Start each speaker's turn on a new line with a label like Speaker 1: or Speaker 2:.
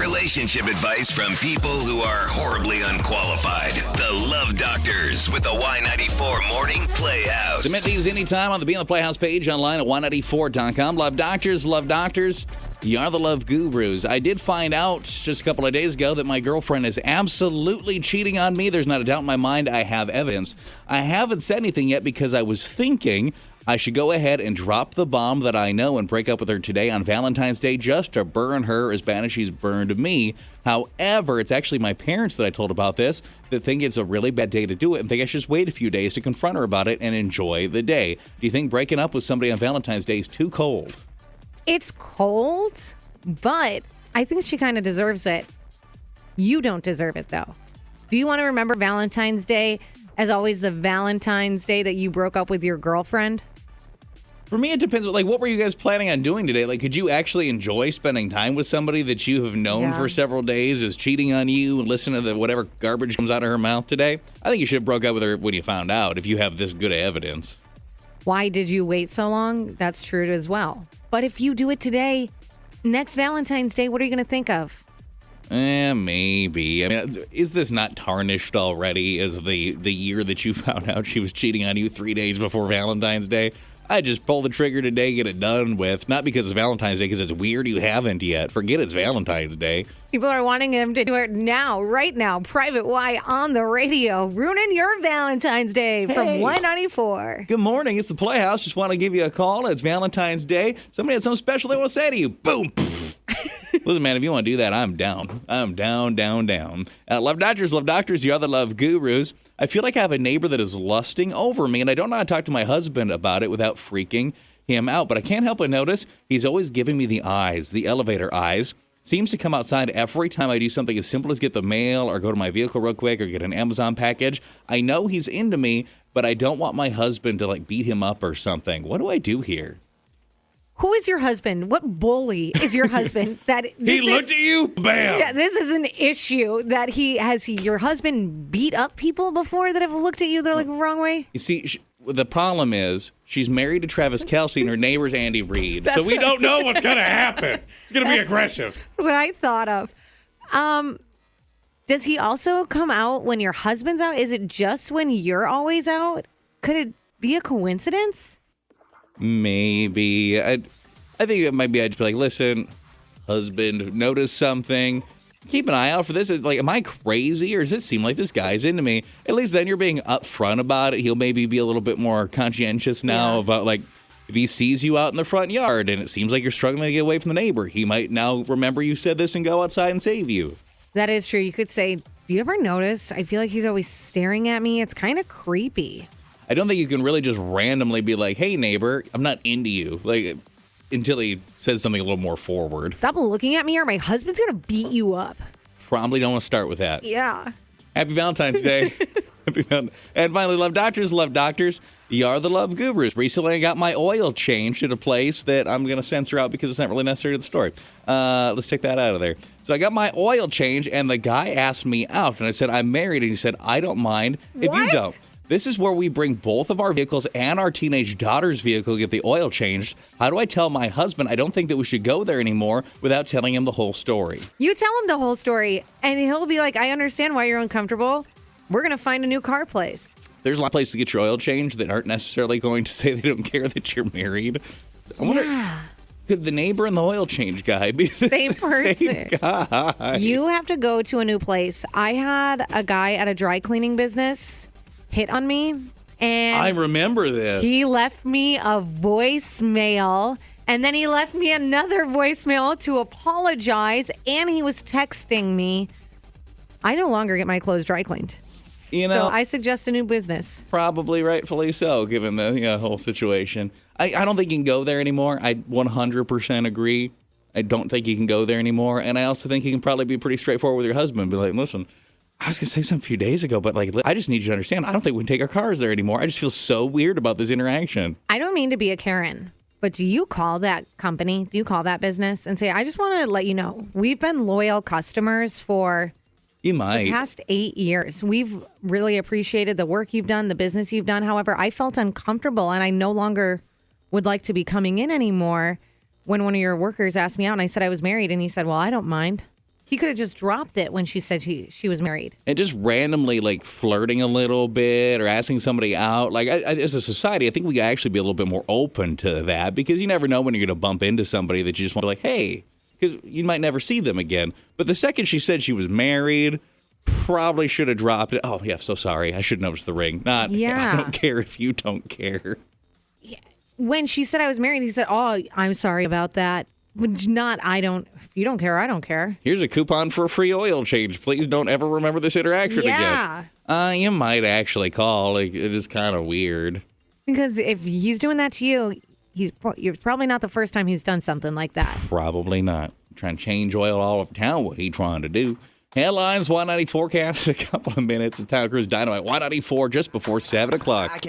Speaker 1: relationship advice from people who are horribly unqualified. The Love Doctors with the Y94 Morning Playhouse.
Speaker 2: Submit these anytime on the Be on the Playhouse page online at Y94.com. Love Doctors, Love Doctors. You are the love gurus. I did find out just a couple of days ago that my girlfriend is absolutely cheating on me. There's not a doubt in my mind. I have evidence. I haven't said anything yet because I was thinking I should go ahead and drop the bomb that I know and break up with her today on Valentine's Day just to burn her as bad as she's burned me. However, it's actually my parents that I told about this that think it's a really bad day to do it and think I should just wait a few days to confront her about it and enjoy the day. Do you think breaking up with somebody on Valentine's Day is too cold?
Speaker 3: It's cold, but I think she kind of deserves it. You don't deserve it, though. Do you want to remember Valentine's Day as always the Valentine's Day that you broke up with your girlfriend?
Speaker 2: For me, it depends. Like, what were you guys planning on doing today? Like, could you actually enjoy spending time with somebody that you have known for several days is cheating on you and listen to the whatever garbage comes out of her mouth today? I think you should have broke up with her when you found out, if you have this good evidence.
Speaker 3: Why did you wait so long? That's true as well. But if you do it today, next Valentine's Day, what are you going to think of?
Speaker 2: Maybe. I mean, is this not tarnished already as the year that you found out she was cheating on you 3 days before Valentine's Day? I just pull the trigger today, get it done with. Not because it's Valentine's Day, because it's weird you haven't yet. Forget it's Valentine's Day.
Speaker 3: People are wanting him to do it now, right now. Private Y on the radio, ruining your Valentine's Day from Y94.
Speaker 2: Good morning. It's the Playhouse. Just want to give you a call. It's Valentine's Day. Somebody had something special they want to say to you. Boom. Listen, man, if you want to do that, I'm down. I'm down. Love Doctors, you are the love gurus. I feel like I have a neighbor that is lusting over me, and I don't know how to talk to my husband about it without freaking him out. But I can't help but notice he's always giving me the eyes, the elevator eyes. Seems to come outside every time I do something as simple as get the mail or go to my vehicle real quick or get an Amazon package. I know he's into me, but I don't want my husband to, like, beat him up or something. What do I do here?
Speaker 3: Who is your husband? What bully is your husband? That
Speaker 2: he looked at you? Bam!
Speaker 3: Yeah, this is an issue that your husband beat up people before that have looked at you the wrong way?
Speaker 2: You see, the problem is she's married to Travis Kelce and her neighbor's Andy Reid. So we don't know what's going to happen. It's going to be aggressive.
Speaker 3: What I thought of. Does he also come out when your husband's out? Is it just when you're always out? Could it be a coincidence?
Speaker 2: Maybe. I think it might be I'd just be like, listen, husband, notice something. Keep an eye out for this. Like, am I crazy or does it seem like this guy's into me? At least then you're being upfront about it. He'll maybe be a little bit more conscientious now about, like, if he sees you out in the front yard and it seems like you're struggling to get away from the neighbor, he might now remember you said this and go outside and save you. That
Speaker 3: is true. You could say, do you ever notice? I feel like he's always staring at me. It's kind of creepy.
Speaker 2: I don't think you can really just randomly be like, hey, neighbor, I'm not into you. Like, until he says something a little more forward.
Speaker 3: Stop looking at me or my husband's going to beat you up.
Speaker 2: Probably don't want to start with that.
Speaker 3: Yeah.
Speaker 2: Happy Valentine's Day. And finally, Love Doctors, you are the love gurus. Recently, I got my oil changed at a place that I'm going to censor out because it's not really necessary to the story. Let's take that out of there. So I got my oil changed, and the guy asked me out, and I said, I'm married, and he said, I don't mind if you don't. This is where we bring both of our vehicles and our teenage daughter's vehicle to get the oil changed. How do I tell my husband I don't think that we should go there anymore without telling him the whole story?
Speaker 3: You tell him the whole story, and he'll be like, I understand why you're uncomfortable. We're going to find a new car place.
Speaker 2: There's a lot of places to get your oil changed that aren't necessarily going to say they don't care that you're married. I wonder, could the neighbor and the oil change guy be the
Speaker 3: same person?
Speaker 2: Same guy?
Speaker 3: You have to go to a new place. I had a guy at a dry cleaning business hit on me, and
Speaker 2: I remember this.
Speaker 3: He left me a voicemail, and then he left me another voicemail to apologize, and he was texting me. I no longer get my clothes dry cleaned.
Speaker 2: You know,
Speaker 3: so I suggest a new business.
Speaker 2: Probably rightfully so, given the whole situation. I don't think you can go there anymore. I 100% agree. I don't think you can go there anymore, and I also think you can probably be pretty straightforward with your husband. Be like, listen, I was going to say something a few days ago, but like, I just need you to understand, I don't think we can take our cars there anymore. I just feel so weird about this interaction.
Speaker 3: I don't mean to be a Karen, but do you call that company, do you call that business and say, I just want to let you know, we've been loyal customers for the past 8 years. We've really appreciated the work you've done, the business you've done. However, I felt uncomfortable and I no longer would like to be coming in anymore when one of your workers asked me out and I said I was married and he said, well, I don't mind. He could have just dropped it when she said she was married.
Speaker 2: And just randomly, like, flirting a little bit or asking somebody out. Like, as a society, I think we could actually be a little bit more open to that because you never know when you're going to bump into somebody that you just want to be like, hey, because you might never see them again. But the second she said she was married, probably should have dropped it. Oh, yeah, so sorry. I should notice the ring. Not, yeah. I don't care if you don't care.
Speaker 3: Yeah. When she said I was married, he said, oh, I'm sorry about that. Not, if you don't care, I don't care.
Speaker 2: Here's a coupon for a free oil change. Please don't ever remember this interaction again. You might actually call. Like, it is kind of weird.
Speaker 3: Because if he's doing that to you, you're probably not the first time he's done something like that.
Speaker 2: Probably not. Trying to change oil all over town, what he trying to do. Headlines, Y90 forecast in a couple of minutes. It's Town Cruise Dynamite, Y94 just before 7 o'clock.